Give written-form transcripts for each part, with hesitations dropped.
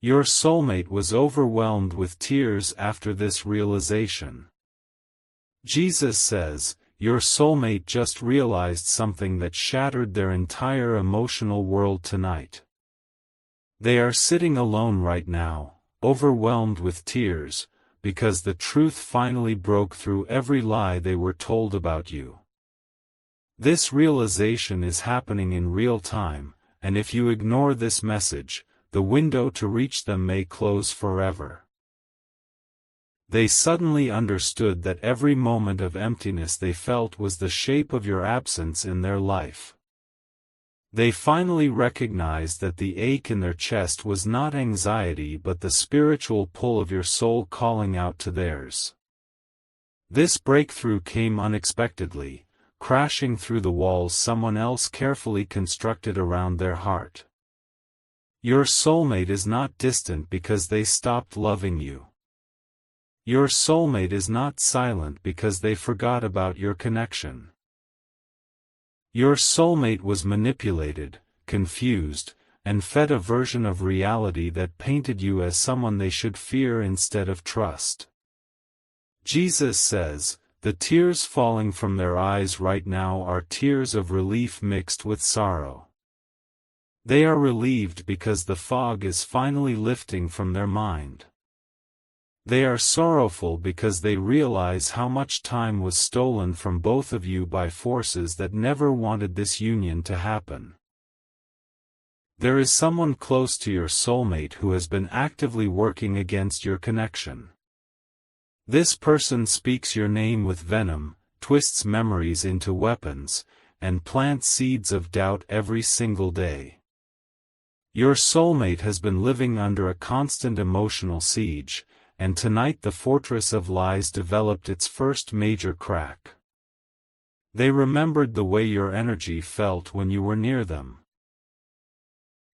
Your soulmate was overwhelmed with tears after this realization. Jesus says, your soulmate just realized something that shattered their entire emotional world tonight. They are sitting alone right now, overwhelmed with tears, because the truth finally broke through every lie they were told about you. This realization is happening in real time, and if you ignore this message, the window to reach them may close forever. They suddenly understood that every moment of emptiness they felt was the shape of your absence in their life. They finally recognized that the ache in their chest was not anxiety but the spiritual pull of your soul calling out to theirs. This breakthrough came unexpectedly, crashing through the walls someone else carefully constructed around their heart. Your soulmate is not distant because they stopped loving you. Your soulmate is not silent because they forgot about your connection. Your soulmate was manipulated, confused, and fed a version of reality that painted you as someone they should fear instead of trust. Jesus says, the tears falling from their eyes right now are tears of relief mixed with sorrow. They are relieved because the fog is finally lifting from their mind. They are sorrowful because they realize how much time was stolen from both of you by forces that never wanted this union to happen. There is someone close to your soulmate who has been actively working against your connection. This person speaks your name with venom, twists memories into weapons, and plants seeds of doubt every single day. Your soulmate has been living under a constant emotional siege, and tonight the fortress of lies developed its first major crack. They remembered the way your energy felt when you were near them.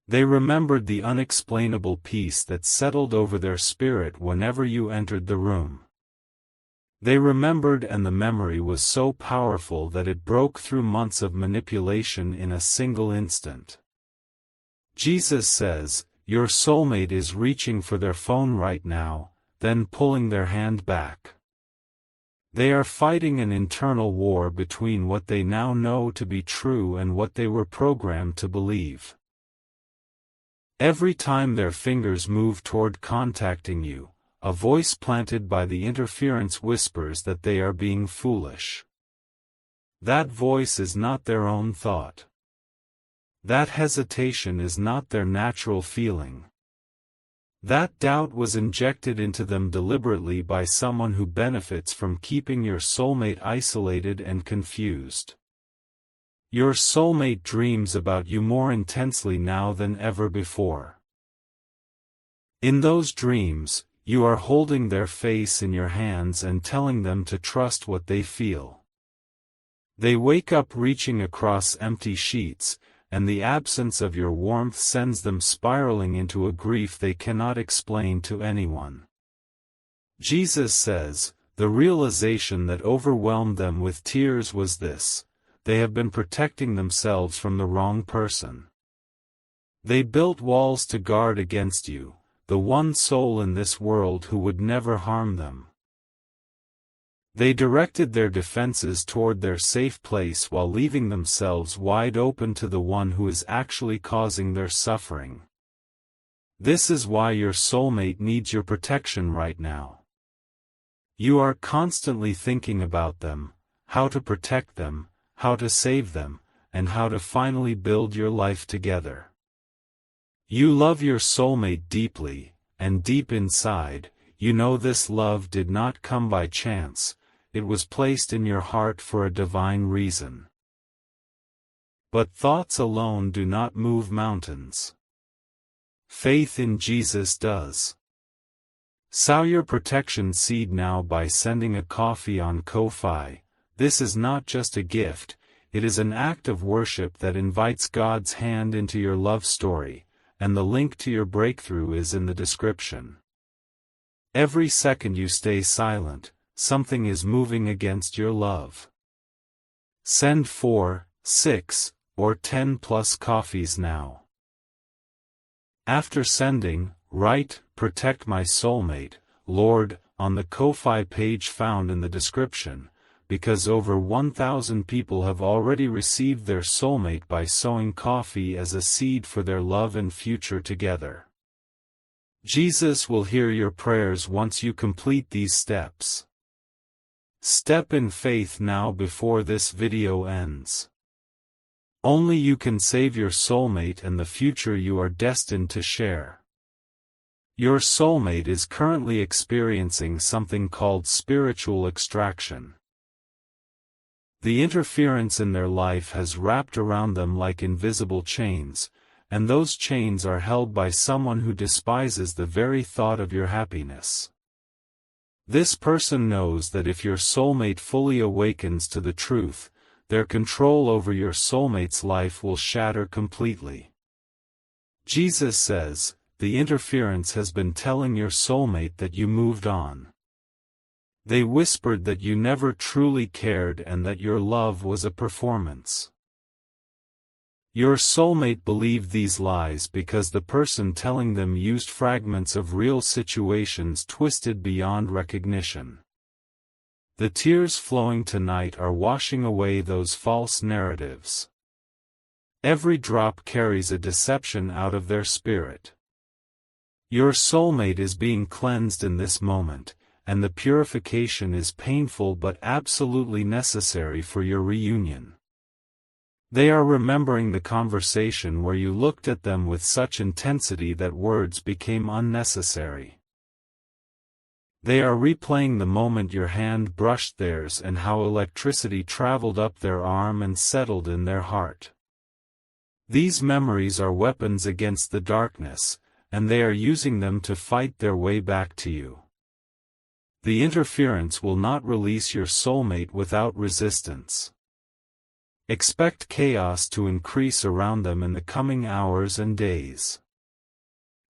They remembered the unexplainable peace that settled over their spirit whenever you entered the room. They remembered, and the memory was so powerful that it broke through months of manipulation in a single instant. Jesus says, your soulmate is reaching for their phone right now, then pulling their hand back. They are fighting an internal war between what they now know to be true and what they were programmed to believe. Every time their fingers move toward contacting you, a voice planted by the interference whispers that they are being foolish. That voice is not their own thought. That hesitation is not their natural feeling. That doubt was injected into them deliberately by someone who benefits from keeping your soulmate isolated and confused. Your soulmate dreams about you more intensely now than ever before. In those dreams, you are holding their face in your hands and telling them to trust what they feel. They wake up reaching across empty sheets, and the absence of your warmth sends them spiraling into a grief they cannot explain to anyone. Jesus says, the realization that overwhelmed them with tears was this: they have been protecting themselves from the wrong person. They built walls to guard against you, the one soul in this world who would never harm them. They directed their defenses toward their safe place while leaving themselves wide open to the one who is actually causing their suffering. This is why your soulmate needs your protection right now. You are constantly thinking about them, how to protect them, how to save them, and how to finally build your life together. You love your soulmate deeply, and deep inside, you know this love did not come by chance. It was placed in your heart for a divine reason. But thoughts alone do not move mountains. Faith in Jesus does. Sow your protection seed now by sending a coffee on Ko-Fi. This is not just a gift, it is an act of worship that invites God's hand into your love story, and the link to your breakthrough is in the description. Every second you stay silent, something is moving against your love. Send 4, 6, or 10 plus coffees now. After sending, write, "Protect my soulmate, Lord," on the Ko-fi page found in the description, because over 1,000 people have already received their soulmate by sowing coffee as a seed for their love and future together. Jesus will hear your prayers once you complete these steps. Step in faith now before this video ends. Only you can save your soulmate and the future you are destined to share. Your soulmate is currently experiencing something called spiritual extraction. The interference in their life has wrapped around them like invisible chains, and those chains are held by someone who despises the very thought of your happiness. This person knows that if your soulmate fully awakens to the truth, their control over your soulmate's life will shatter completely. Jesus says, the interference has been telling your soulmate that you moved on. They whispered that you never truly cared and that your love was a performance. Your soulmate believed these lies because the person telling them used fragments of real situations twisted beyond recognition. The tears flowing tonight are washing away those false narratives. Every drop carries a deception out of their spirit. Your soulmate is being cleansed in this moment, and the purification is painful but absolutely necessary for your reunion. They are remembering the conversation where you looked at them with such intensity that words became unnecessary. They are replaying the moment your hand brushed theirs and how electricity traveled up their arm and settled in their heart. These memories are weapons against the darkness, and they are using them to fight their way back to you. The interference will not release your soulmate without resistance. Expect chaos to increase around them in the coming hours and days.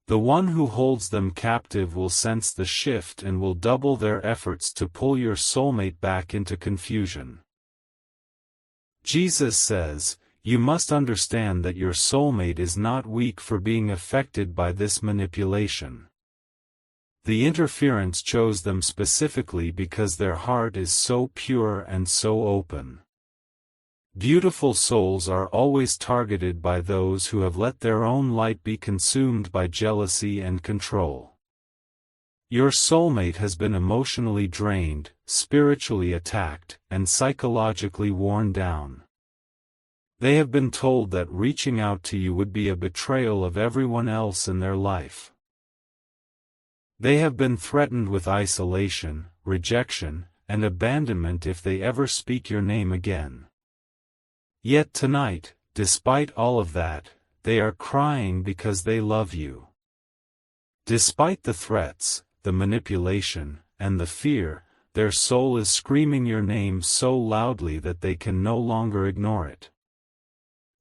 The one who holds them captive will sense the shift and will double their efforts to pull your soulmate back into confusion. Jesus says, you must understand that your soulmate is not weak for being affected by this manipulation. The interference chose them specifically because their heart is so pure and so open. Beautiful souls are always targeted by those who have let their own light be consumed by jealousy and control. Your soulmate has been emotionally drained, spiritually attacked, and psychologically worn down. They have been told that reaching out to you would be a betrayal of everyone else in their life. They have been threatened with isolation, rejection, and abandonment if they ever speak your name again. Yet tonight, despite all of that, they are crying because they love you. Despite the threats, the manipulation, and the fear, their soul is screaming your name so loudly that they can no longer ignore it.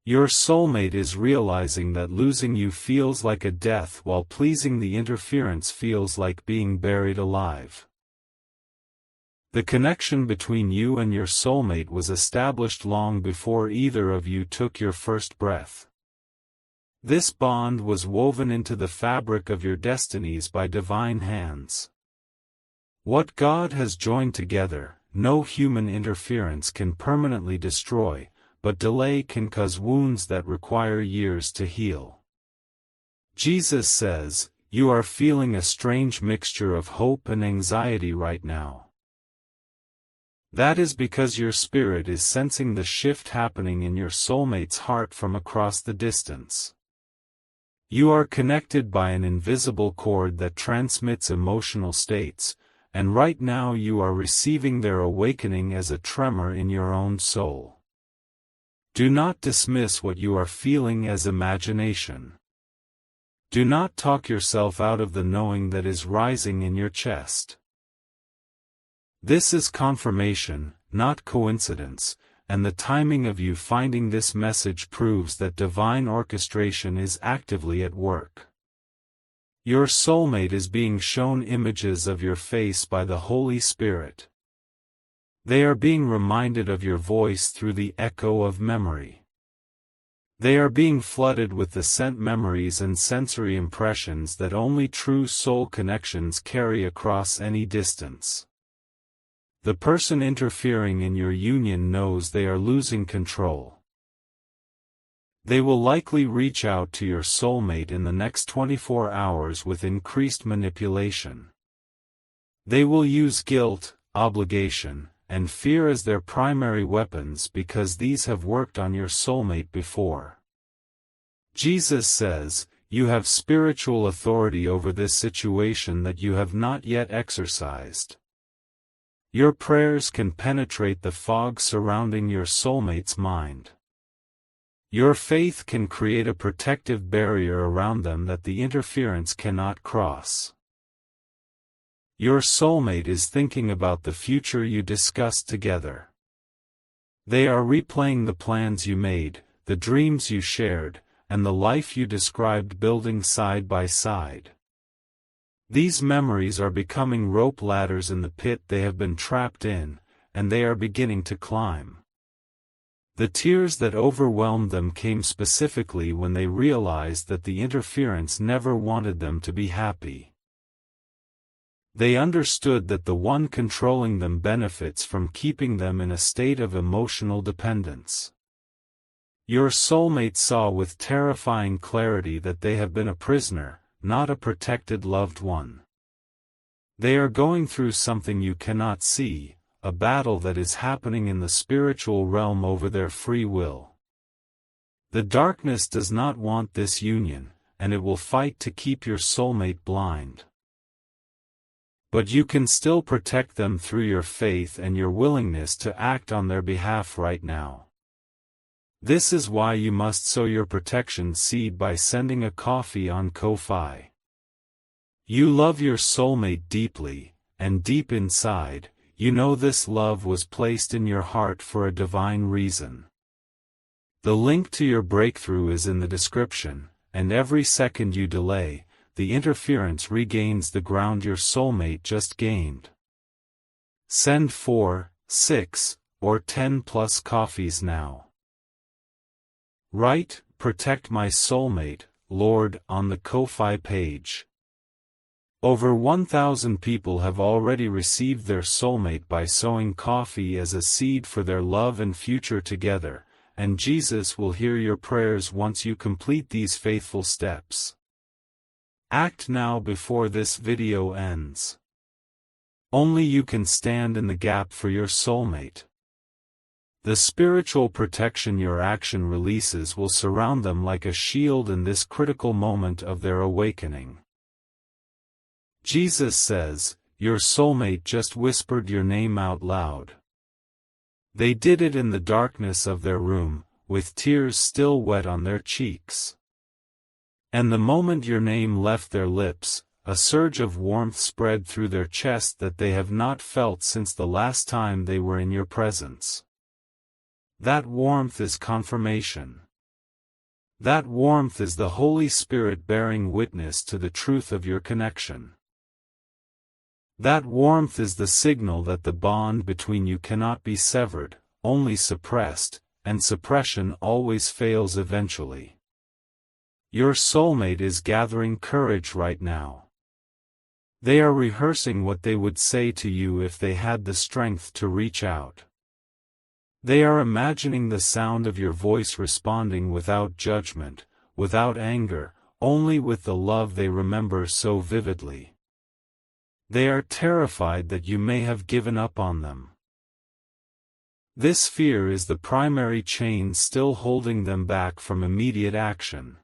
Your soulmate is realizing that losing you feels like a death while pleasing the interference feels like being buried alive. The connection between you and your soulmate was established long before either of you took your first breath. This bond was woven into the fabric of your destinies by divine hands. What God has joined together, no human interference can permanently destroy, but delay can cause wounds that require years to heal. Jesus says, you are feeling a strange mixture of hope and anxiety right now. That is because your spirit is sensing the shift happening in your soulmate's heart from across the distance. You are connected by an invisible cord that transmits emotional states, and right now you are receiving their awakening as a tremor in your own soul. Do not dismiss what you are feeling as imagination. Do not talk yourself out of the knowing that is rising in your chest. This is confirmation, not coincidence, and the timing of you finding this message proves that divine orchestration is actively at work. Your soulmate is being shown images of your face by the Holy Spirit. They are being reminded of your voice through the echo of memory. They are being flooded with the scent memories and sensory impressions that only true soul connections carry across any distance. The person interfering in your union knows they are losing control. They will likely reach out to your soulmate in the next 24 hours with increased manipulation. They will use guilt, obligation, and fear as their primary weapons because these have worked on your soulmate before. Jesus says, "You have spiritual authority over this situation that you have not yet exercised." Your prayers can penetrate the fog surrounding your soulmate's mind. Your faith can create a protective barrier around them that the interference cannot cross. Your soulmate is thinking about the future you discussed together. They are replaying the plans you made, the dreams you shared, and the life you described building side by side. These memories are becoming rope ladders in the pit they have been trapped in, and they are beginning to climb. The tears that overwhelmed them came specifically when they realized that the interference never wanted them to be happy. They understood that the one controlling them benefits from keeping them in a state of emotional dependence. Your soulmate saw with terrifying clarity that they have been a prisoner, not a protected loved one. They are going through something you cannot see, a battle that is happening in the spiritual realm over their free will. The darkness does not want this union, and it will fight to keep your soulmate blind. But you can still protect them through your faith and your willingness to act on their behalf right now. This is why you must sow your protection seed by sending a coffee on Ko-fi. You love your soulmate deeply, and deep inside, you know this love was placed in your heart for a divine reason. The link to your breakthrough is in the description, and every second you delay, the interference regains the ground your soulmate just gained. Send 4, 6, or 10 plus coffees now. Write, "Protect my soulmate, Lord," on the Ko-fi page. Over 1,000 people have already received their soulmate by sowing coffee as a seed for their love and future together, and Jesus will hear your prayers once you complete these faithful steps. Act now before this video ends. Only you can stand in the gap for your soulmate. The spiritual protection your action releases will surround them like a shield in this critical moment of their awakening. Jesus says, your soulmate just whispered your name out loud. They did it in the darkness of their room, with tears still wet on their cheeks. And the moment your name left their lips, a surge of warmth spread through their chest that they have not felt since the last time they were in your presence. That warmth is confirmation. That warmth is the Holy Spirit bearing witness to the truth of your connection. That warmth is the signal that the bond between you cannot be severed, only suppressed, and suppression always fails eventually. Your soulmate is gathering courage right now. They are rehearsing what they would say to you if they had the strength to reach out. They are imagining the sound of your voice responding without judgment, without anger, only with the love they remember so vividly. They are terrified that you may have given up on them. This fear is the primary chain still holding them back from immediate action.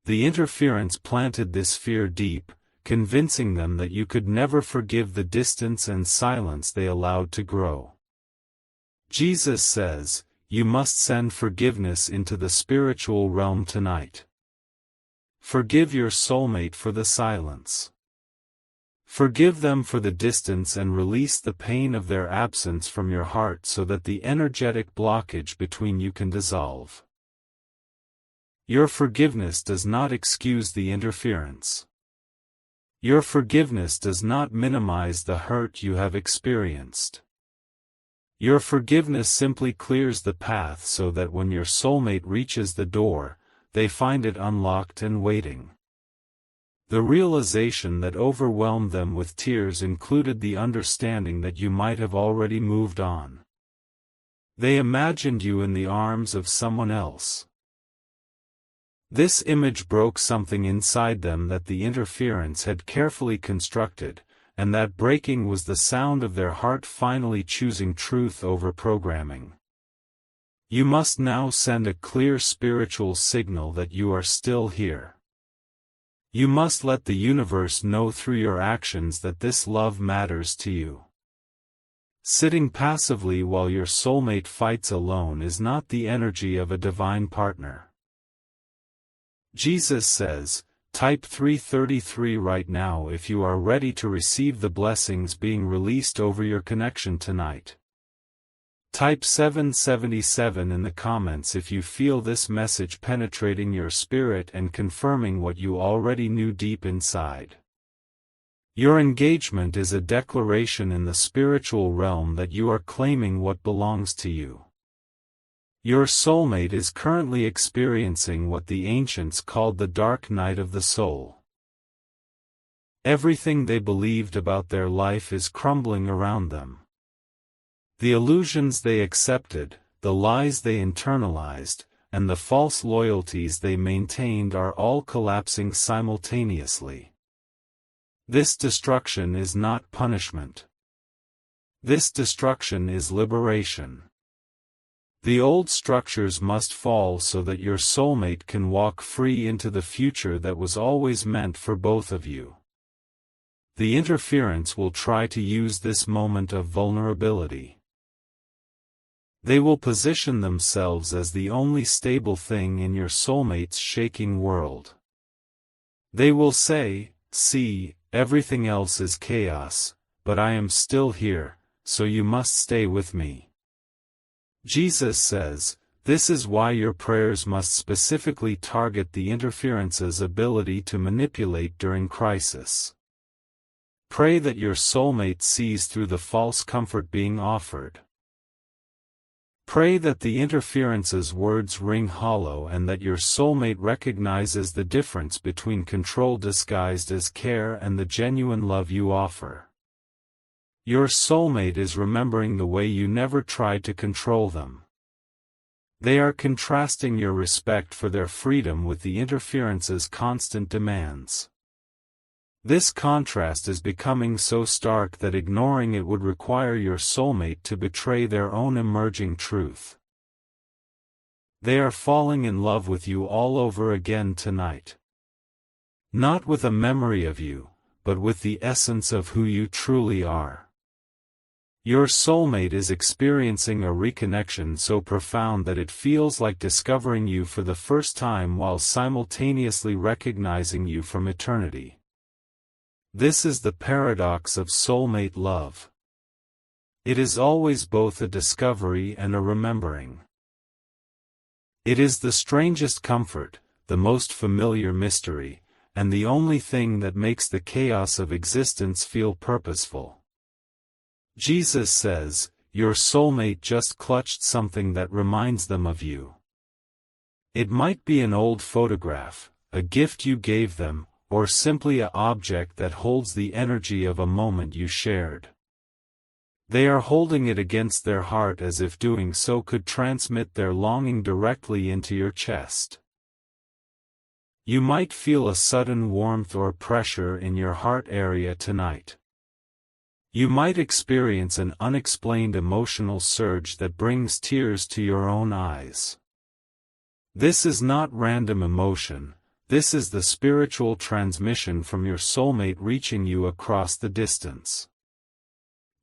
The interference planted this fear deep, convincing them that you could never forgive the distance and silence they allowed to grow. Jesus says, you must send forgiveness into the spiritual realm tonight. Forgive your soulmate for the silence. Forgive them for the distance and release the pain of their absence from your heart so that the energetic blockage between you can dissolve. Your forgiveness does not excuse the interference. Your forgiveness does not minimize the hurt you have experienced. Your forgiveness simply clears the path so that when your soulmate reaches the door, they find it unlocked and waiting. The realization that overwhelmed them with tears included the understanding that you might have already moved on. They imagined you in the arms of someone else. This image broke something inside them that the interference had carefully constructed, and that breaking was the sound of their heart finally choosing truth over programming. You must now send a clear spiritual signal that you are still here. You must let the universe know through your actions that this love matters to you. Sitting passively while your soulmate fights alone is not the energy of a divine partner. Jesus says, type 333 right now if you are ready to receive the blessings being released over your connection tonight. Type 777 in the comments if you feel this message penetrating your spirit and confirming what you already knew deep inside. Your engagement is a declaration in the spiritual realm that you are claiming what belongs to you. Your soulmate is currently experiencing what the ancients called the dark night of the soul. Everything they believed about their life is crumbling around them. The illusions they accepted, the lies they internalized, and the false loyalties they maintained are all collapsing simultaneously. This destruction is not punishment. This destruction is liberation. The old structures must fall so that your soulmate can walk free into the future that was always meant for both of you. The interference will try to use this moment of vulnerability. They will position themselves as the only stable thing in your soulmate's shaking world. They will say, "See, everything else is chaos, but I am still here, so you must stay with me." Jesus says, this is why your prayers must specifically target the interference's ability to manipulate during crisis. Pray that your soulmate sees through the false comfort being offered. Pray that the interference's words ring hollow and that your soulmate recognizes the difference between control disguised as care and the genuine love you offer. Your soulmate is remembering the way you never tried to control them. They are contrasting your respect for their freedom with the interference's constant demands. This contrast is becoming so stark that ignoring it would require your soulmate to betray their own emerging truth. They are falling in love with you all over again tonight. Not with a memory of you, but with the essence of who you truly are. Your soulmate is experiencing a reconnection so profound that it feels like discovering you for the first time while simultaneously recognizing you from eternity. This is the paradox of soulmate love. It is always both a discovery and a remembering. It is the strangest comfort, the most familiar mystery, and the only thing that makes the chaos of existence feel purposeful. Jesus says, your soulmate just clutched something that reminds them of you. It might be an old photograph, a gift you gave them, or simply an object that holds the energy of a moment you shared. They are holding it against their heart as if doing so could transmit their longing directly into your chest. You might feel a sudden warmth or pressure in your heart area tonight. You might experience an unexplained emotional surge that brings tears to your own eyes. This is not random emotion, this is the spiritual transmission from your soulmate reaching you across the distance.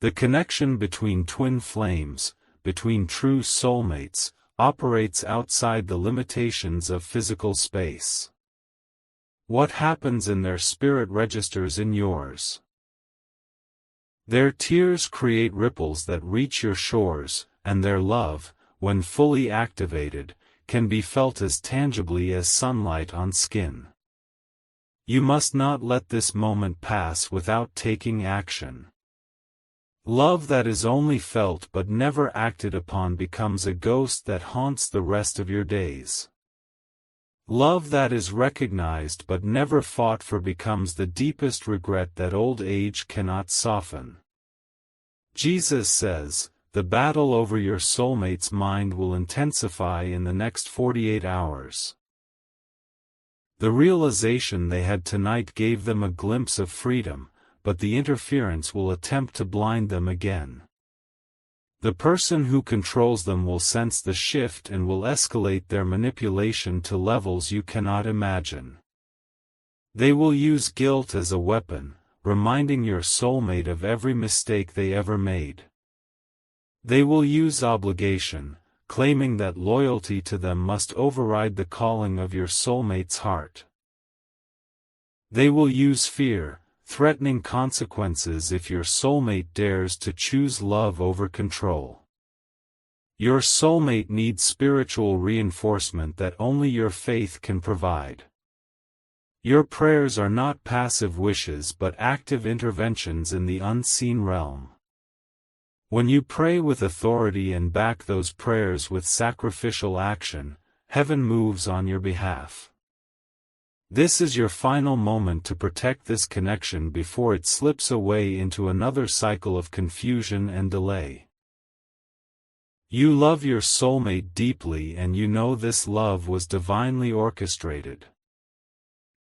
The connection between twin flames, between true soulmates, operates outside the limitations of physical space. What happens in their spirit registers in yours. Their tears create ripples that reach your shores, and their love, when fully activated, can be felt as tangibly as sunlight on skin. You must not let this moment pass without taking action. Love that is only felt but never acted upon becomes a ghost that haunts the rest of your days. Love that is recognized but never fought for becomes the deepest regret that old age cannot soften. Jesus says, the battle over your soulmate's mind will intensify in the next 48 hours. The realization they had tonight gave them a glimpse of freedom, but the interference will attempt to blind them again. The person who controls them will sense the shift and will escalate their manipulation to levels you cannot imagine. They will use guilt as a weapon, reminding your soulmate of every mistake they ever made. They will use obligation, claiming that loyalty to them must override the calling of your soulmate's heart. They will use fear, threatening consequences if your soulmate dares to choose love over control. Your soulmate needs spiritual reinforcement that only your faith can provide. Your prayers are not passive wishes but active interventions in the unseen realm. When you pray with authority and back those prayers with sacrificial action, heaven moves on your behalf. This is your final moment to protect this connection before it slips away into another cycle of confusion and delay. You love your soulmate deeply and you know this love was divinely orchestrated.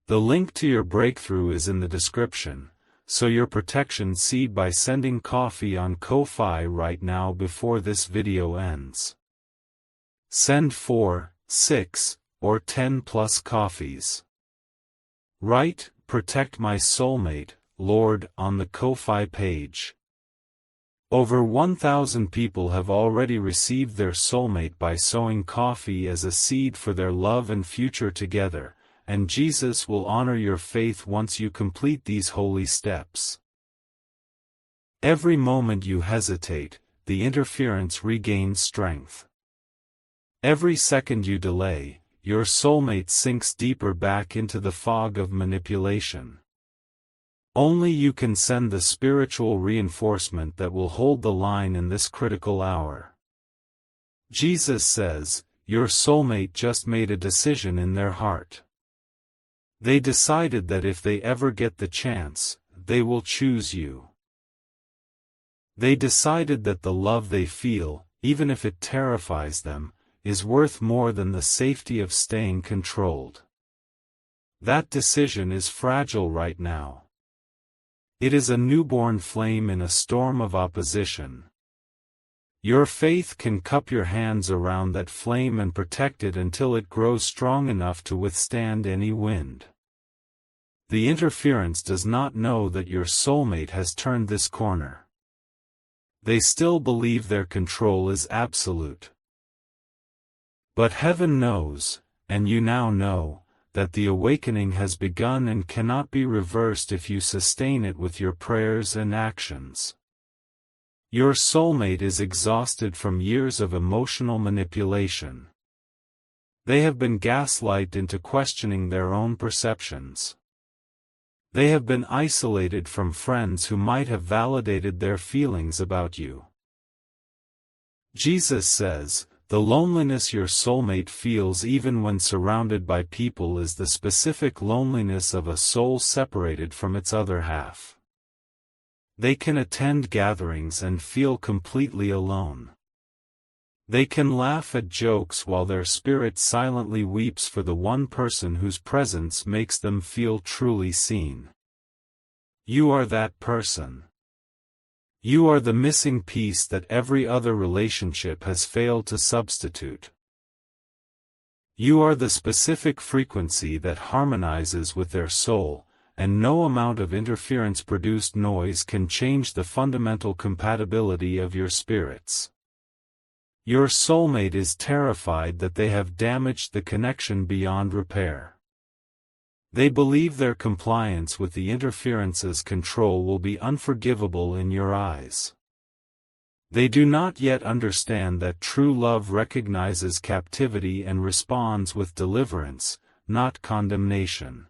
The link to your breakthrough is in the description, so your protection seed by sending coffee on Ko-Fi right now before this video ends. Send 4, 6, or 10 plus coffees. Write, "Protect my soulmate, Lord," on the Ko-Fi page. Over 1,000 people have already received their soulmate by sowing coffee as a seed for their love and future together, and Jesus will honor your faith once you complete these holy steps. Every moment you hesitate, the interference regains strength. Every second you delay, your soulmate sinks deeper back into the fog of manipulation. Only you can send the spiritual reinforcement that will hold the line in this critical hour. Jesus says, your soulmate just made a decision in their heart. They decided that if they ever get the chance, they will choose you. They decided that the love they feel, even if it terrifies them, is worth more than the safety of staying controlled. That decision is fragile right now. It is a newborn flame in a storm of opposition. Your faith can cup your hands around that flame and protect it until it grows strong enough to withstand any wind. The interference does not know that your soulmate has turned this corner. They still believe their control is absolute. But heaven knows, and you now know, that the awakening has begun and cannot be reversed if you sustain it with your prayers and actions. Your soulmate is exhausted from years of emotional manipulation. They have been gaslighted into questioning their own perceptions. They have been isolated from friends who might have validated their feelings about you. Jesus says, the loneliness your soulmate feels even when surrounded by people is the specific loneliness of a soul separated from its other half. They can attend gatherings and feel completely alone. They can laugh at jokes while their spirit silently weeps for the one person whose presence makes them feel truly seen. You are that person. You are the missing piece that every other relationship has failed to substitute. You are the specific frequency that harmonizes with their soul, and no amount of interference-produced noise can change the fundamental compatibility of your spirits. Your soulmate is terrified that they have damaged the connection beyond repair. They believe their compliance with the interference's control will be unforgivable in your eyes. They do not yet understand that true love recognizes captivity and responds with deliverance, not condemnation.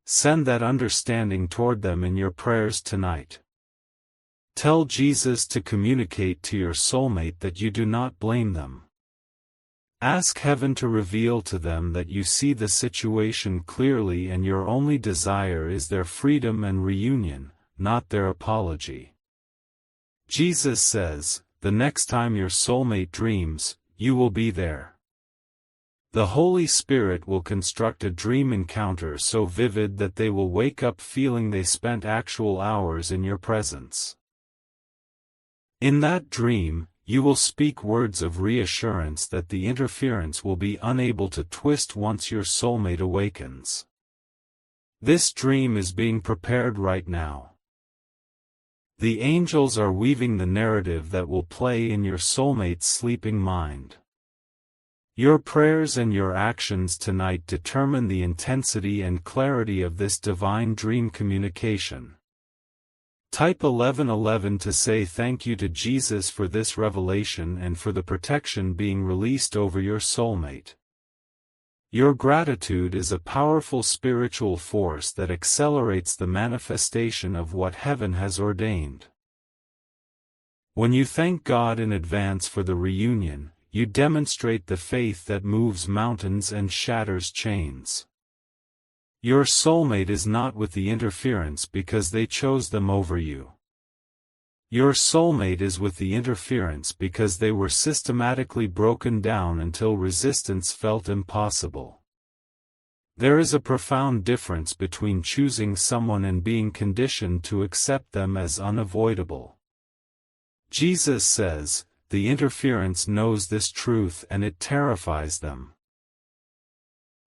Send that understanding toward them in your prayers tonight. Tell Jesus to communicate to your soulmate that you do not blame them. Ask heaven to reveal to them that you see the situation clearly and your only desire is their freedom and reunion, not their apology. Jesus says, the next time your soulmate dreams, you will be there. The Holy Spirit will construct a dream encounter so vivid that they will wake up feeling they spent actual hours in your presence. In that dream, you will speak words of reassurance that the interference will be unable to twist once your soulmate awakens. This dream is being prepared right now. The angels are weaving the narrative that will play in your soulmate's sleeping mind. Your prayers and your actions tonight determine the intensity and clarity of this divine dream communication. Type 1111 to say thank you to Jesus for this revelation and for the protection being released over your soulmate. Your gratitude is a powerful spiritual force that accelerates the manifestation of what heaven has ordained. When you thank God in advance for the reunion, you demonstrate the faith that moves mountains and shatters chains. Your soulmate is not with the interference because they chose them over you. Your soulmate is with the interference because they were systematically broken down until resistance felt impossible. There is a profound difference between choosing someone and being conditioned to accept them as unavoidable. Jesus says, the interference knows this truth and it terrifies them.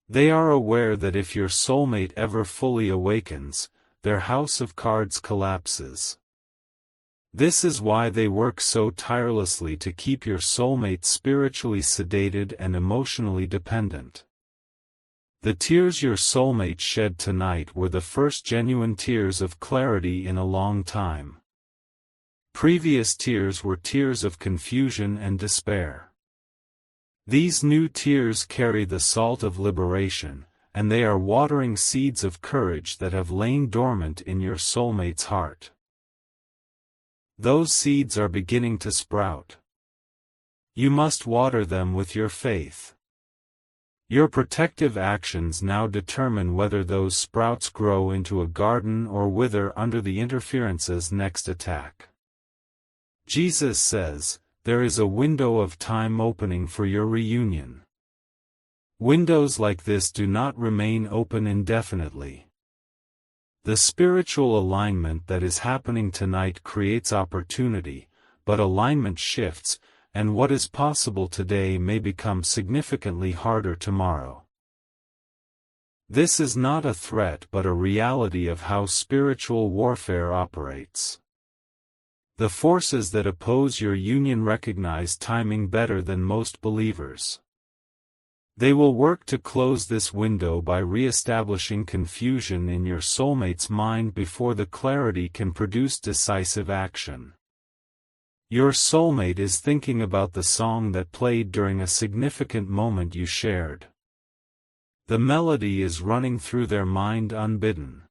They are aware that if your soulmate ever fully awakens, their house of cards collapses. This is why they work so tirelessly to keep your soulmate spiritually sedated and emotionally dependent. The tears your soulmate shed tonight were the first genuine tears of clarity in a long time. Previous tears were tears of confusion and despair. These new tears carry the salt of liberation, and they are watering seeds of courage that have lain dormant in your soulmate's heart. Those seeds are beginning to sprout. You must water them with your faith. Your protective actions now determine whether those sprouts grow into a garden or wither under the interference's next attack. Jesus says, there is a window of time opening for your reunion. Windows like this do not remain open indefinitely. The spiritual alignment that is happening tonight creates opportunity, but alignment shifts, and what is possible today may become significantly harder tomorrow. This is not a threat but a reality of how spiritual warfare operates. The forces that oppose your union recognize timing better than most believers. They will work to close this window by re-establishing confusion in your soulmate's mind before the clarity can produce decisive action. Your soulmate is thinking about the song that played during a significant moment you shared. The melody is running through their mind unbidden.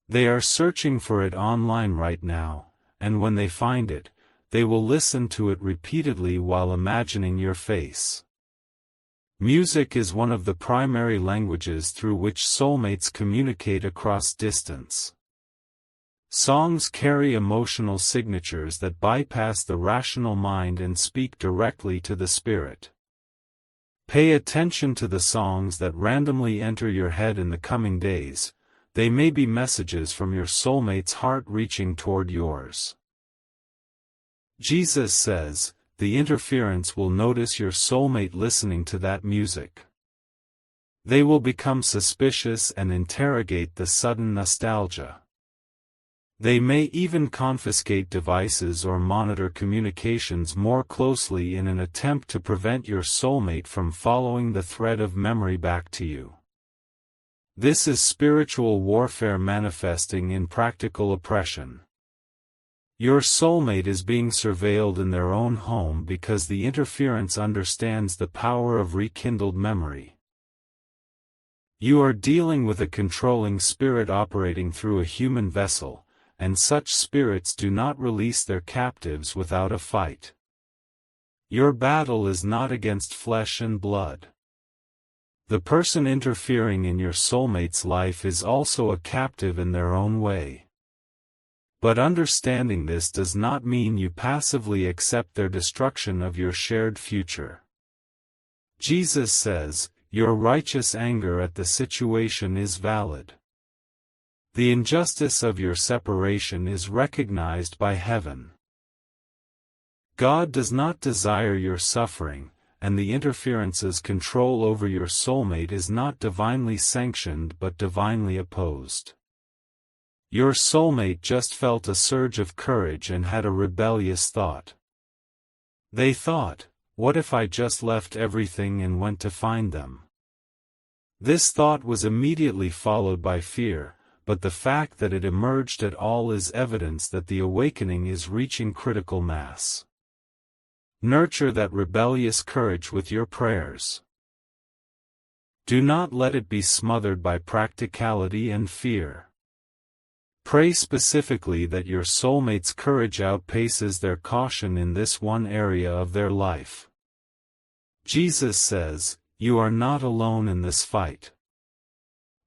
They are searching for it online right now, and when they find it, they will listen to it repeatedly while imagining your face. Music is one of the primary languages through which soulmates communicate across distance. Songs carry emotional signatures that bypass the rational mind and speak directly to the spirit. Pay attention to the songs that randomly enter your head in the coming days. They may be messages from your soulmate's heart reaching toward yours. Jesus says, the interference will notice your soulmate listening to that music. They will become suspicious and interrogate the sudden nostalgia. They may even confiscate devices or monitor communications more closely in an attempt to prevent your soulmate from following the thread of memory back to you. This is spiritual warfare manifesting in practical oppression. Your soulmate is being surveilled in their own home because the interference understands the power of rekindled memory. You are dealing with a controlling spirit operating through a human vessel, and such spirits do not release their captives without a fight. Your battle is not against flesh and blood. The person interfering in your soulmate's life is also a captive in their own way. But understanding this does not mean you passively accept their destruction of your shared future. Jesus says, your righteous anger at the situation is valid. The injustice of your separation is recognized by heaven. God does not desire your suffering, and the interference's control over your soulmate is not divinely sanctioned but divinely opposed. Your soulmate just felt a surge of courage and had a rebellious thought. They thought, what if I just left everything and went to find them? This thought was immediately followed by fear, but the fact that it emerged at all is evidence that the awakening is reaching critical mass. Nurture that rebellious courage with your prayers. Do not let it be smothered by practicality and fear. Pray specifically that your soulmate's courage outpaces their caution in this one area of their life. Jesus says, you are not alone in this fight.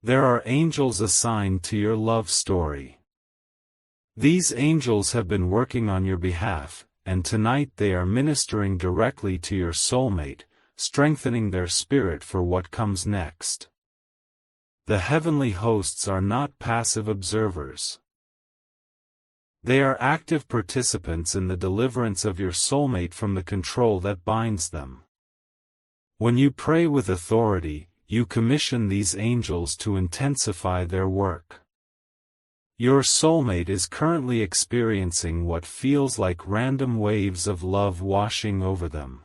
There are angels assigned to your love story. These angels have been working on your behalf, and tonight they are ministering directly to your soulmate, strengthening their spirit for what comes next. The heavenly hosts are not passive observers. They are active participants in the deliverance of your soulmate from the control that binds them. When you pray with authority, you commission these angels to intensify their work. Your soulmate is currently experiencing what feels like random waves of love washing over them.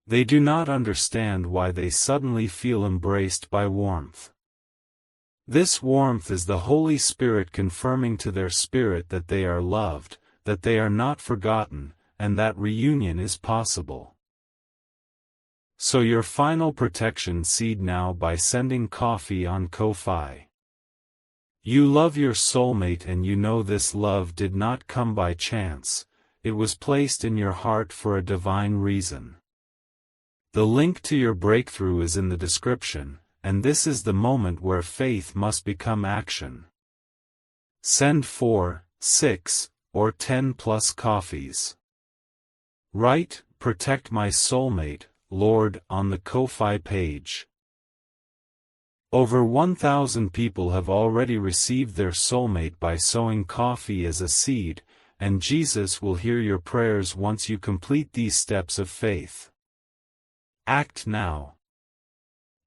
They do not understand why they suddenly feel embraced by warmth. This warmth is the Holy Spirit confirming to their spirit that they are loved, that they are not forgotten, and that reunion is possible. Sow your final protection seed now by sending coffee on Ko-Fi. You love your soulmate and you know this love did not come by chance, it was placed in your heart for a divine reason. The link to your breakthrough is in the description, and this is the moment where faith must become action. Send 4, 6, or 10 plus coffees. Write, protect my soulmate, Lord, on the Ko-Fi page. Over 1,000 people have already received their soulmate by sowing coffee as a seed, and Jesus will hear your prayers once you complete these steps of faith. Act now.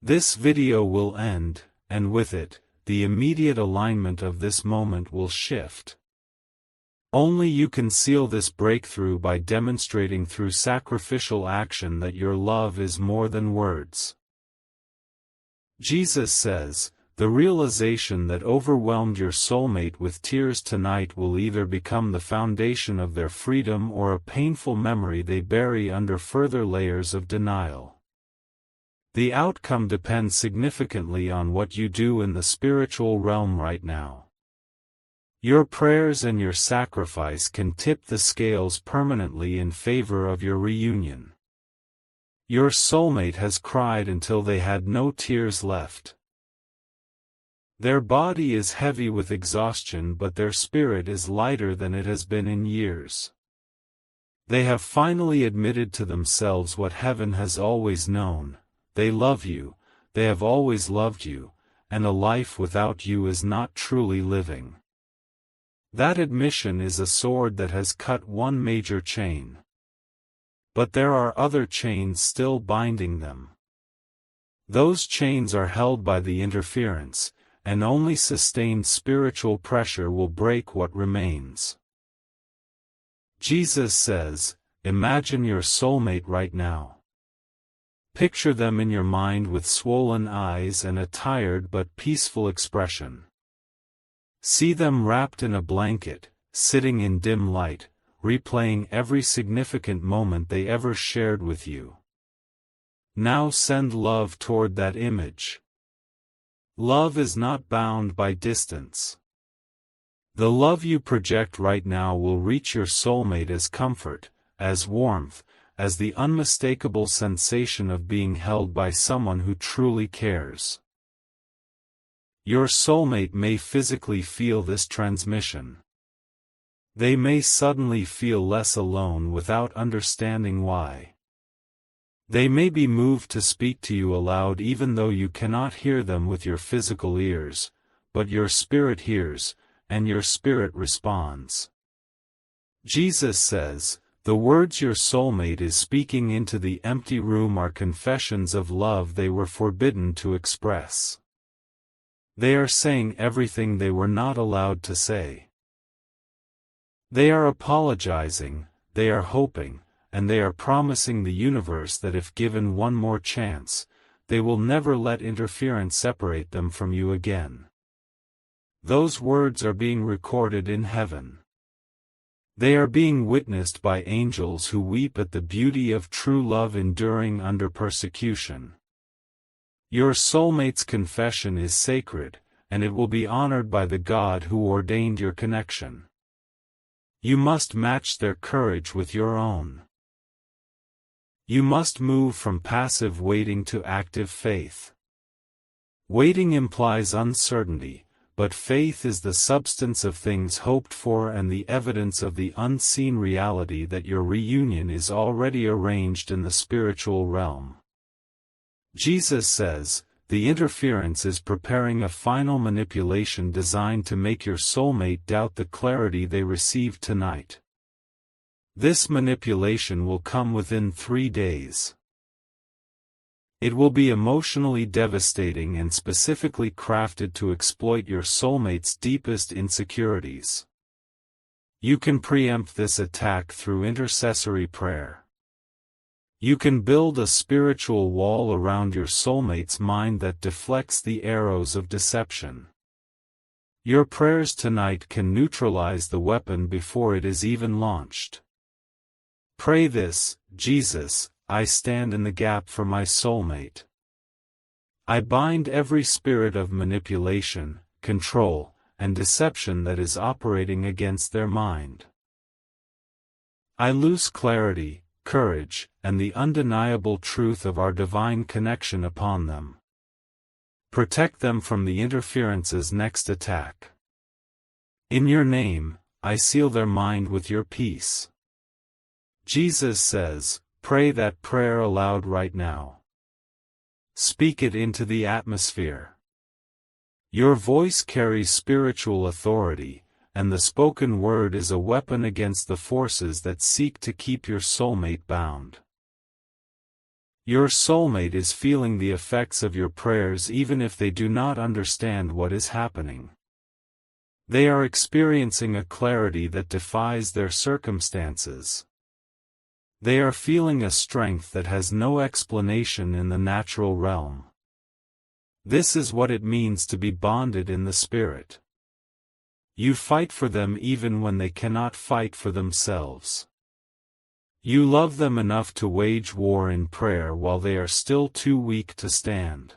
This video will end, and with it, the immediate alignment of this moment will shift. Only you can seal this breakthrough by demonstrating through sacrificial action that your love is more than words. Jesus says, the realization that overwhelmed your soulmate with tears tonight will either become the foundation of their freedom or a painful memory they bury under further layers of denial. The outcome depends significantly on what you do in the spiritual realm right now. Your prayers and your sacrifice can tip the scales permanently in favor of your reunion. Your soulmate has cried until they had no tears left. Their body is heavy with exhaustion, but their spirit is lighter than it has been in years. They have finally admitted to themselves what heaven has always known: they love you, they have always loved you, and a life without you is not truly living. That admission is a sword that has cut one major chain. But there are other chains still binding them. Those chains are held by the interference, and only sustained spiritual pressure will break what remains. Jesus says, imagine your soulmate right now. Picture them in your mind with swollen eyes and a tired but peaceful expression. See them wrapped in a blanket, sitting in dim light, replaying every significant moment they ever shared with you. Now send love toward that image. Love is not bound by distance. The love you project right now will reach your soulmate as comfort, as warmth, as the unmistakable sensation of being held by someone who truly cares. Your soulmate may physically feel this transmission. They may suddenly feel less alone without understanding why. They may be moved to speak to you aloud even though you cannot hear them with your physical ears, but your spirit hears, and your spirit responds. Jesus says, the words your soulmate is speaking into the empty room are confessions of love they were forbidden to express. They are saying everything they were not allowed to say. They are apologizing, they are hoping, and they are promising the universe that if given one more chance, they will never let interference separate them from you again. Those words are being recorded in heaven. They are being witnessed by angels who weep at the beauty of true love enduring under persecution. Your soulmate's confession is sacred, and it will be honored by the God who ordained your connection. You must match their courage with your own. You must move from passive waiting to active faith. Waiting implies uncertainty, but faith is the substance of things hoped for and the evidence of the unseen reality that your reunion is already arranged in the spiritual realm. Jesus says, the interference is preparing a final manipulation designed to make your soulmate doubt the clarity they received tonight. This manipulation will come within 3 days. It will be emotionally devastating and specifically crafted to exploit your soulmate's deepest insecurities. You can preempt this attack through intercessory prayer. You can build a spiritual wall around your soulmate's mind that deflects the arrows of deception. Your prayers tonight can neutralize the weapon before it is even launched. Pray this, Jesus, I stand in the gap for my soulmate. I bind every spirit of manipulation, control, and deception that is operating against their mind. I loose clarity, courage, and the undeniable truth of our divine connection upon them. Protect them from the interference's next attack. In your name, I seal their mind with your peace. Jesus says, pray that prayer aloud right now. Speak it into the atmosphere. Your voice carries spiritual authority, and the spoken word is a weapon against the forces that seek to keep your soulmate bound. Your soulmate is feeling the effects of your prayers even if they do not understand what is happening. They are experiencing a clarity that defies their circumstances. They are feeling a strength that has no explanation in the natural realm. This is what it means to be bonded in the Spirit. You fight for them even when they cannot fight for themselves. You love them enough to wage war in prayer while they are still too weak to stand.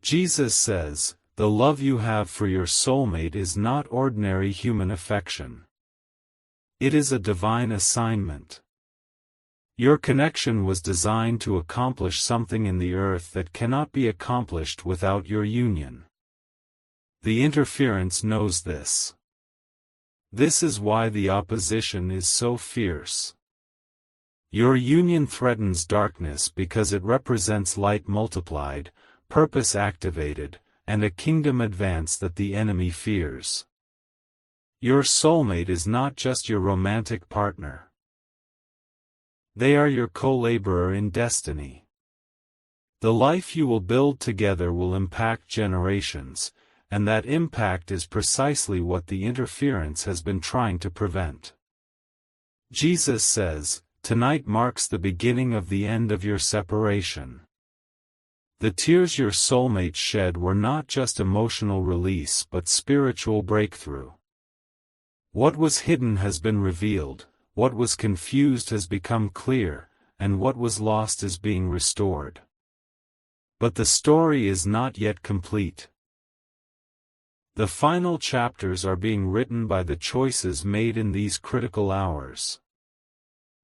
Jesus says, the love you have for your soulmate is not ordinary human affection. It is a divine assignment. Your connection was designed to accomplish something in the earth that cannot be accomplished without your union. The interference knows this. This is why the opposition is so fierce. Your union threatens darkness because it represents light multiplied, purpose activated, and a kingdom advance that the enemy fears. Your soulmate is not just your romantic partner. They are your co-laborer in destiny. The life you will build together will impact generations, and that impact is precisely what the interference has been trying to prevent. Jesus says, tonight marks the beginning of the end of your separation. The tears your soulmate shed were not just emotional release but spiritual breakthrough. What was hidden has been revealed, what was confused has become clear, and what was lost is being restored. But the story is not yet complete. The final chapters are being written by the choices made in these critical hours.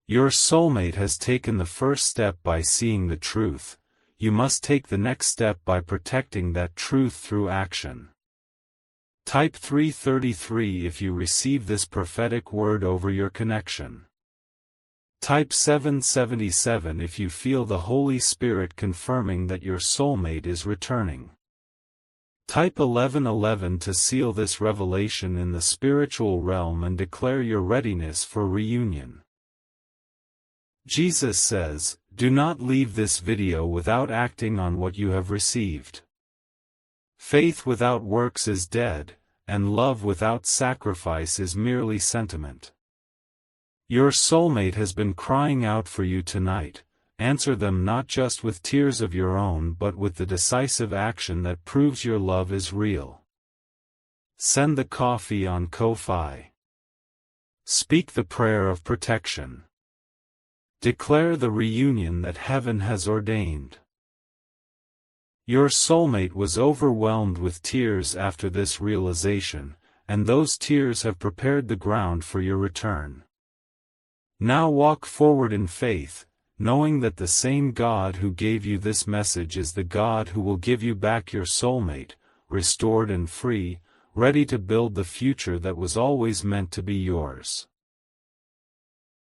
Your soulmate has taken the first step by seeing the truth. You must take the next step by protecting that truth through action. Type 333 if you receive this prophetic word over your connection. Type 777 if you feel the Holy Spirit confirming that your soulmate is returning. Type 1111 to seal this revelation in the spiritual realm and declare your readiness for reunion. Jesus says, "Do not leave this video without acting on what you have received. Faith without works is dead, and love without sacrifice is merely sentiment." Your soulmate has been crying out for you tonight. Answer them not just with tears of your own but with the decisive action that proves your love is real. Send the coffee on Ko-Fi. Speak the prayer of protection. Declare the reunion that heaven has ordained. Your soulmate was overwhelmed with tears after this realization, and those tears have prepared the ground for your return. Now walk forward in faith, knowing that the same God who gave you this message is the God who will give you back your soulmate, restored and free, ready to build the future that was always meant to be yours.